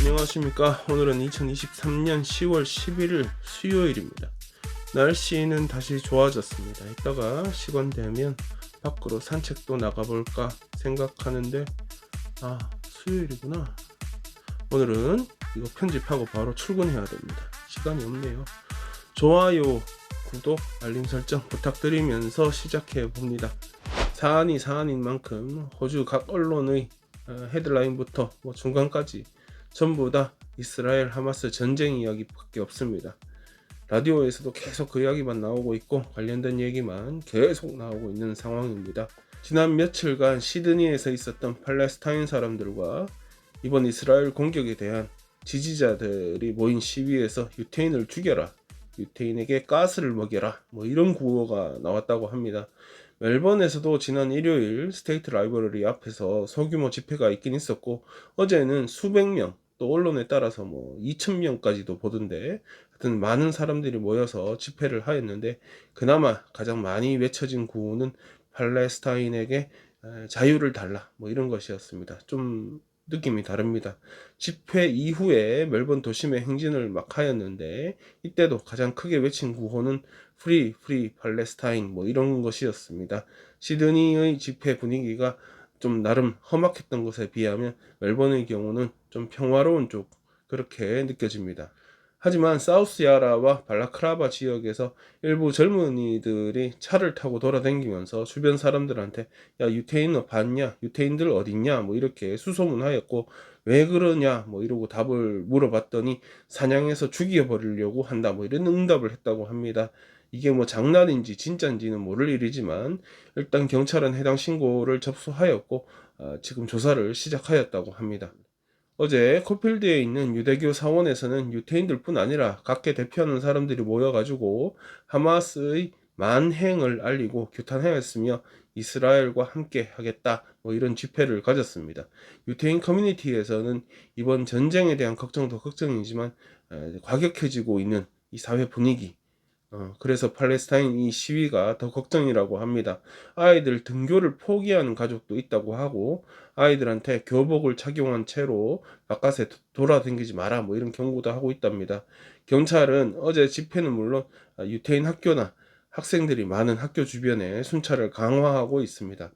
안녕하십니까. 오늘은 2023년 10월 11일 수요일입니다. 날씨는 다시 좋아졌습니다. 이따가 시간 되면 밖으로 산책도 나가볼까 생각하는데 수요일이구나. 오늘은 이거 편집하고 바로 출근해야 됩니다. 시간이 없네요. 좋아요, 구독, 알림 설정 부탁드리면서 시작해 봅니다. 사안이 사안인 만큼 호주 각 언론의 헤드라인부터 중간까지 전부 다 이스라엘 하마스 전쟁 이야기밖에 없습니다. 라디오에서도 계속 그 이야기만 나오고 있고 관련된 얘기만 계속 나오고 있는 상황입니다. 지난 며칠간 시드니에서 있었던 팔레스타인 사람들과 이번 이스라엘 공격에 대한 지지자들이 모인 시위에서 유태인을 죽여라, 유태인에게 가스를 먹여라, 이런 구호가 나왔다고 합니다. 멜번에서도 지난 일요일 스테이트 라이브러리 앞에서 소규모 집회가 있긴 있었고, 어제는 수백 명, 또 언론에 따라서 2,000명까지도 보던데, 하여튼 많은 사람들이 모여서 집회를 하였는데, 그나마 가장 많이 외쳐진 구호는 팔레스타인에게 자유를 달라, 이런 것이었습니다. 좀 느낌이 다릅니다. 집회 이후에 멜번 도심에 행진을 막 하였는데, 이때도 가장 크게 외친 구호는 프리 팔레스타인 이런 것이었습니다. 시드니의 집회 분위기가 좀 나름 험악했던 것에 비하면 멜번의 경우는 좀 평화로운 쪽, 그렇게 느껴집니다. 하지만 사우스야라와 발라크라바 지역에서 일부 젊은이들이 차를 타고 돌아다니면서 주변 사람들한테 야, 유태인 너 봤냐? 유태인들 어딨냐? 이렇게 수소문하였고, 왜 그러냐? 이러고 답을 물어봤더니 사냥해서 죽여버리려고 한다, 이런 응답을 했다고 합니다. 이게 장난인지 진짜인지는 모를 일이지만 일단 경찰은 해당 신고를 접수하였고 지금 조사를 시작하였다고 합니다. 어제 코필드에 있는 유대교 사원에서는 유태인들 뿐 아니라 각계 대표하는 사람들이 모여가지고 하마스의 만행을 알리고 규탄하였으며 이스라엘과 함께 하겠다, 이런 집회를 가졌습니다. 유태인 커뮤니티에서는 이번 전쟁에 대한 걱정도 걱정이지만 과격해지고 있는 이 사회 분위기, 그래서 팔레스타인 이 시위가 더 걱정이라고 합니다. 아이들 등교를 포기하는 가족도 있다고 하고, 아이들한테 교복을 착용한 채로 바깥에 돌아다니지 마라, 이런 경고도 하고 있답니다. 경찰은 어제 집회는 물론 유태인 학교나 학생들이 많은 학교 주변에 순찰을 강화하고 있습니다.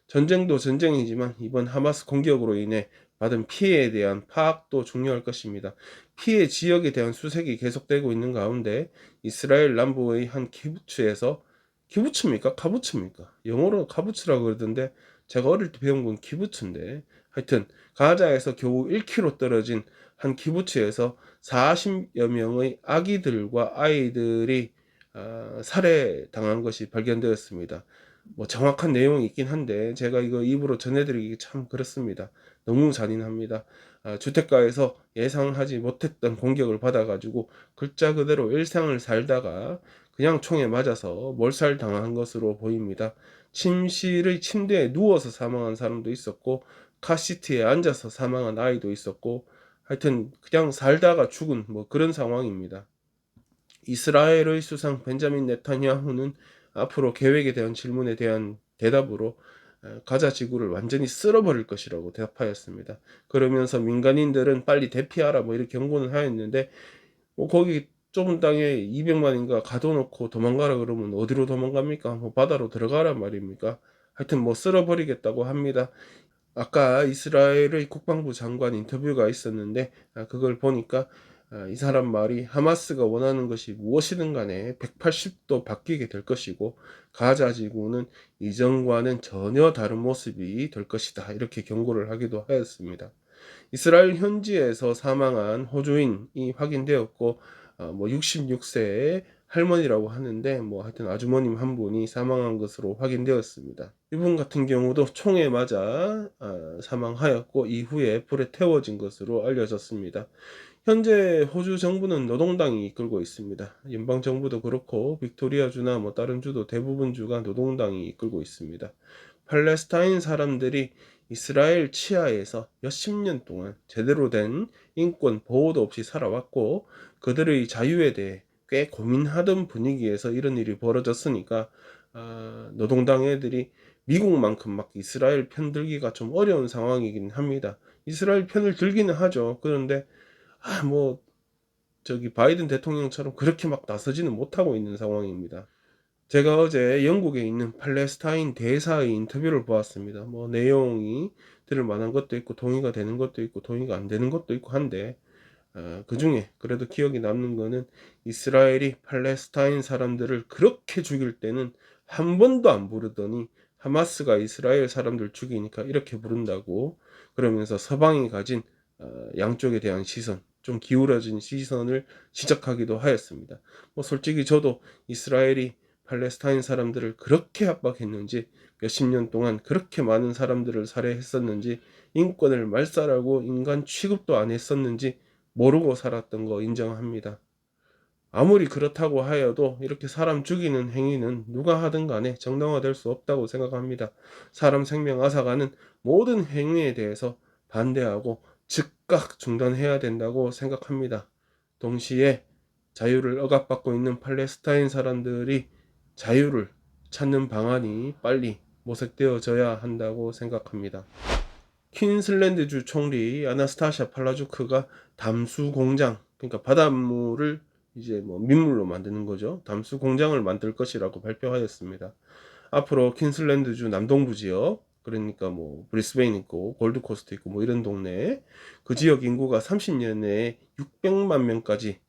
전쟁도 전쟁이지만 이번 하마스 공격으로 인해 받은 피해에 대한 파악도 중요할 것입니다. 피해 지역에 대한 수색이 계속되고 있는 가운데 이스라엘 남부의 한 키부츠에서, 키부츠입니까? 카부츠입니까? 영어로 카부츠라고 그러던데 제가 어릴 때 배운 건 키부츠인데, 하여튼 가자에서 겨우 1km 떨어진 한 키부츠에서 40여 명의 아기들과 아이들이 살해당한 것이 발견되었습니다. 정확한 내용이 있긴 한데 제가 이거 입으로 전해드리기 참 그렇습니다. 너무 잔인합니다. 주택가에서 예상하지 못했던 공격을 받아가지고 글자 그대로 일상을 살다가 그냥 총에 맞아서 몰살당한 것으로 보입니다. 침실의 침대에 누워서 사망한 사람도 있었고, 카시트에 앉아서 사망한 아이도 있었고, 하여튼 그냥 살다가 죽은 그런 상황입니다. 이스라엘의 수상 벤자민 네타냐후는 앞으로 계획에 대한 질문에 대한 대답으로 가자 지구를 완전히 쓸어버릴 것이라고 대답하였습니다. 그러면서 민간인들은 빨리 대피하라, 이렇게 경고는 하였는데, 거기 좁은 땅에 200만인가 가둬놓고 도망가라 그러면 어디로 도망갑니까? 바다로 들어가라 말입니까? 하여튼 쓸어버리겠다고 합니다. 아까 이스라엘의 국방부 장관 인터뷰가 있었는데 그걸 보니까 이 사람 말이 하마스가 원하는 것이 무엇이든 간에 180도 바뀌게 될 것이고, 가자 지구는 이전과는 전혀 다른 모습이 될 것이다, 이렇게 경고를 하기도 하였습니다. 이스라엘 현지에서 사망한 호주인이 확인되었고 66세의 할머니라고 하는데 하여튼 아주머님 한 분이 사망한 것으로 확인되었습니다. 이분 같은 경우도 총에 맞아 사망하였고 이후에 불에 태워진 것으로 알려졌습니다. 현재 호주 정부는 노동당이 이끌고 있습니다. 연방 정부도 그렇고 빅토리아주나 다른 주도 대부분 주가 노동당이 이끌고 있습니다. 팔레스타인 사람들이 이스라엘 치하에서 몇십 년 동안 제대로 된 인권 보호도 없이 살아왔고, 그들의 자유에 대해 꽤 고민하던 분위기에서 이런 일이 벌어졌으니까 노동당 애들이 미국만큼 막 이스라엘 편 들기가 좀 어려운 상황이긴 합니다. 이스라엘 편을 들기는 하죠. 그런데 뭐 저기 바이든 대통령처럼 그렇게 막 나서지는 못하고 있는 상황입니다. 제가 어제 영국에 있는 팔레스타인 대사의 인터뷰를 보았습니다. 뭐 내용이 들을 만한 것도 있고 동의가 되는 것도 있고 동의가 안 되는 것도 있고 한데 그 중에 그래도 기억이 남는 거는 이스라엘이 팔레스타인 사람들을 그렇게 죽일 때는 한 번도 안 부르더니 하마스가 이스라엘 사람들 죽이니까 이렇게 부른다고, 그러면서 서방이 가진 양쪽에 대한 시선, 좀 기울어진 시선을 지적하기도 하였습니다. 뭐 솔직히 저도 이스라엘이 팔레스타인 사람들을 그렇게 압박했는지, 몇십 년 동안 그렇게 많은 사람들을 살해했었는지, 인권을 말살하고 인간 취급도 안 했었는지 모르고 살았던 거 인정합니다. 아무리 그렇다고 하여도 이렇게 사람 죽이는 행위는 누가 하든 간에 정당화될 수 없다고 생각합니다. 사람 생명 앗아가는 모든 행위에 대해서 반대하고 즉각 중단해야 된다고 생각합니다. 동시에 자유를 억압받고 있는 팔레스타인 사람들이 자유를 찾는 방안이 빨리 모색되어져야 한다고 생각합니다. 퀸슬랜드주 총리 아나스타샤 팔라주크가 담수 공장, 그러니까 바닷물을 이제 뭐 민물로 만드는 거죠. 담수 공장을 만들 것이라고 발표하였습니다. 앞으로 퀸슬랜드주 남동부 지역, 그러니까 뭐 브리스베인 있고 골드코스트 있고 뭐 이런 동네, 그 지역 인구가 30년 내에 600만 명까지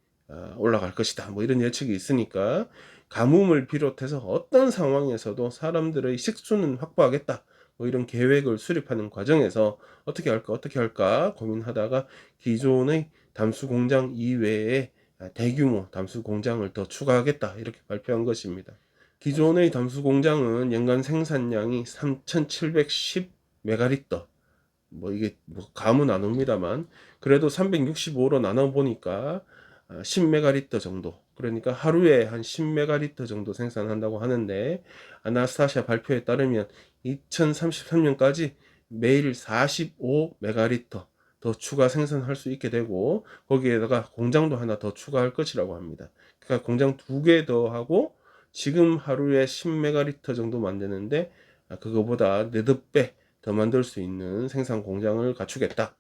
올라갈 것이다, 뭐 이런 예측이 있으니까 가뭄을 비롯해서 어떤 상황에서도 사람들의 식수는 확보하겠다, 뭐 이런 계획을 수립하는 과정에서 어떻게 할까 고민하다가 기존의 담수 공장 이외에 대규모 담수 공장을 더 추가하겠다, 이렇게 발표한 것입니다. 기존의 담수 공장은 연간 생산량이 3,710 메가리터, 뭐 이게 뭐 감은 안 옵니다만 그래도 365로 나눠 보니까 10메가리터 정도, 그러니까 하루에 한 10메가리터 정도 생산한다고 하는데, 아나스타샤 발표에 따르면 2033년까지 매일 45메가리터 더 추가 생산할 수 있게 되고, 거기에다가 공장도 하나 더 추가할 것이라고 합니다. 그러니까 공장 2개 더 하고 지금 하루에 10메가리터 정도 만드는데 그거보다 4배 더 만들 수 있는 생산 공장을 갖추겠다.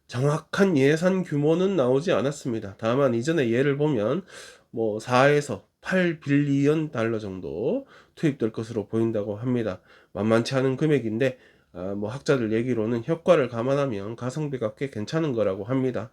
정확한 예산 규모는 나오지 않았습니다. 다만 이전에 예를 보면 뭐 4에서 8빌리언 달러 정도 투입될 것으로 보인다고 합니다. 만만치 않은 금액인데 뭐 학자들 얘기로는 효과를 감안하면 가성비가 꽤 괜찮은 거라고 합니다.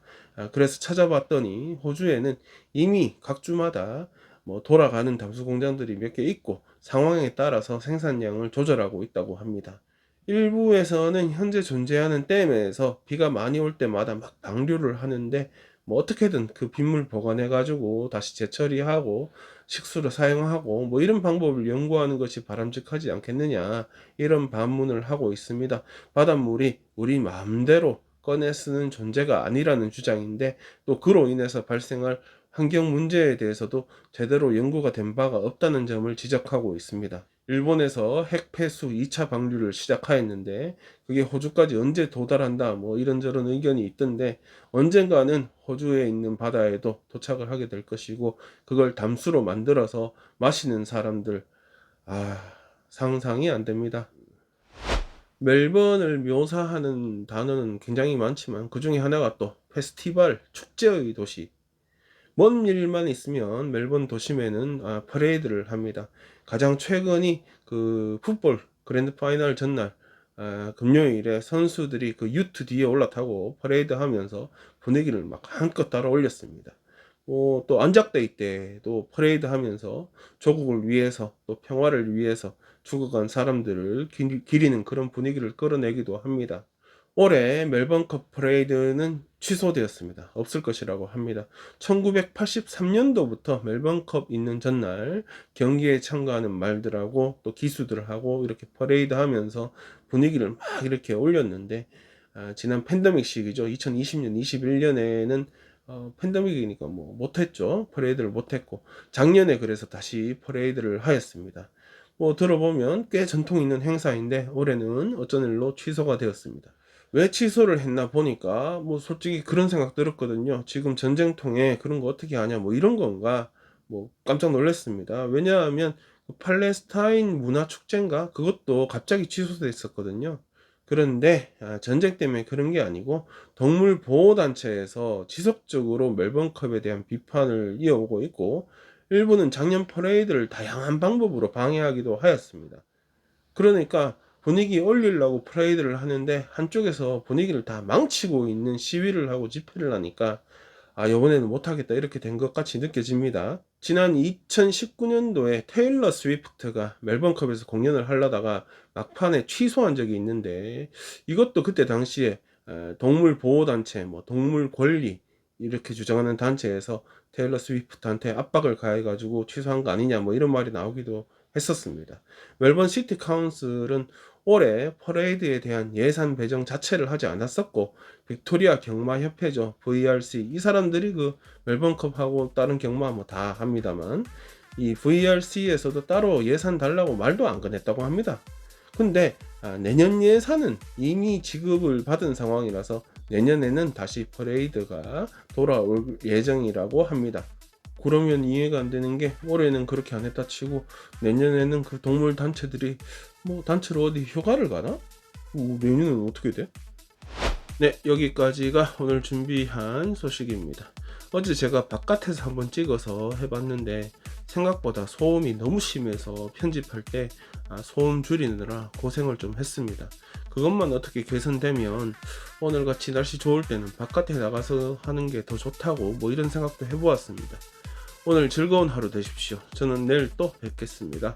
그래서 찾아봤더니 호주에는 이미 각 주마다 뭐 돌아가는 담수 공장들이 몇 개 있고 상황에 따라서 생산량을 조절하고 있다고 합니다. 일부에서는 현재 존재하는 댐에서 비가 많이 올 때마다 막 방류를 하는데, 뭐 어떻게든 그 빗물 보관해 가지고 다시 재처리하고 식수로 사용하고 뭐 이런 방법을 연구하는 것이 바람직하지 않겠느냐, 이런 반문을 하고 있습니다. 바닷물이 우리 마음대로 꺼내 쓰는 존재가 아니라는 주장인데, 또 그로 인해서 발생할 환경 문제에 대해서도 제대로 연구가 된 바가 없다는 점을 지적하고 있습니다. 일본에서 핵폐수 2차 방류를 시작하였는데 그게 호주까지 언제 도달한다, 뭐 이런저런 의견이 있던데, 언젠가는 호주에 있는 바다에도 도착을 하게 될 것이고 그걸 담수로 만들어서 마시는 사람들, 상상이 안 됩니다. 멜번을 묘사하는 단어는 굉장히 많지만 그 중에 하나가 또 페스티벌, 축제의 도시. 먼 일만 있으면 멜번 도심에는 퍼레이드를 합니다. 가장 최근이 그 풋볼 그랜드 파이널 전날 금요일에 선수들이 그 유트 뒤에 올라타고 퍼레이드 하면서 분위기를 막 한껏 따라 올렸습니다. 또 안작데이 때도 퍼레이드 하면서 조국을 위해서 또 평화를 위해서 죽어간 사람들을 기리는 그런 분위기를 끌어내기도 합니다. 올해 멜번컵 퍼레이드는 취소되었습니다. 없을 것이라고 합니다. 1983년도부터 멜번컵 있는 전날 경기에 참가하는 말들하고 또 기수들하고 이렇게 퍼레이드 하면서 분위기를 막 이렇게 올렸는데, 지난 팬데믹 시기죠. 2020년, 21년에는 팬데믹이니까 뭐 못했죠. 퍼레이드를 못했고, 작년에 그래서 다시 퍼레이드를 하였습니다. 뭐 들어보면 꽤 전통 있는 행사인데 올해는 어쩐 일로 취소가 되었습니다. 왜 취소를 했나 보니까 뭐 솔직히 그런 생각 들었거든요. 지금 전쟁통에 그런 거 어떻게 하냐, 뭐 이런 건가, 뭐 깜짝 놀랐습니다. 왜냐하면 팔레스타인 문화 축제인가 그것도 갑자기 취소됐었거든요. 그런데 전쟁 때문에 그런 게 아니고 동물 보호 단체에서 지속적으로 멜번컵에 대한 비판을 이어오고 있고, 일부는 작년 퍼레이드를 다양한 방법으로 방해하기도 하였습니다. 그러니까 분위기 올리려고 퍼레이드를 하는데 한쪽에서 분위기를 다 망치고 있는 시위를 하고 집회를 하니까 요번에는 못하겠다 이렇게 된 것 같이 느껴집니다. 지난 2019년도에 테일러 스위프트가 멜번컵에서 공연을 하려다가 막판에 취소한 적이 있는데, 이것도 그때 당시에 동물 보호단체, 뭐 동물 권리 이렇게 주장하는 단체에서 테일러 스위프트한테 압박을 가해가지고 취소한 거 아니냐 뭐 이런 말이 나오기도 했었습니다. 멜번 시티 카운슬은 올해 퍼레이드에 대한 예산 배정 자체를 하지 않았었고, 빅토리아 경마협회죠, VRC, 이 사람들이 그 멜번컵하고 다른 경마 뭐 다 합니다만, 이 VRC에서도 따로 예산 달라고 말도 안 꺼냈다고 합니다. 근데 내년 예산은 이미 지급을 받은 상황이라서 내년에는 다시 퍼레이드가 돌아올 예정이라고 합니다. 그러면 이해가 안 되는 게, 올해는 그렇게 안 했다 치고 내년에는 그 동물 단체들이 뭐 단체로 어디 휴가를 가나? 내년은 어떻게 돼? 네, 여기까지가 오늘 준비한 소식입니다. 어제 제가 바깥에서 한번 찍어서 해봤는데 생각보다 소음이 너무 심해서 편집할 때 소음 줄이느라 고생을 좀 했습니다. 그것만 어떻게 개선되면 오늘같이 날씨 좋을 때는 바깥에 나가서 하는 게 더 좋다고 뭐 이런 생각도 해보았습니다. 오늘 즐거운 하루 되십시오. 저는 내일 또 뵙겠습니다.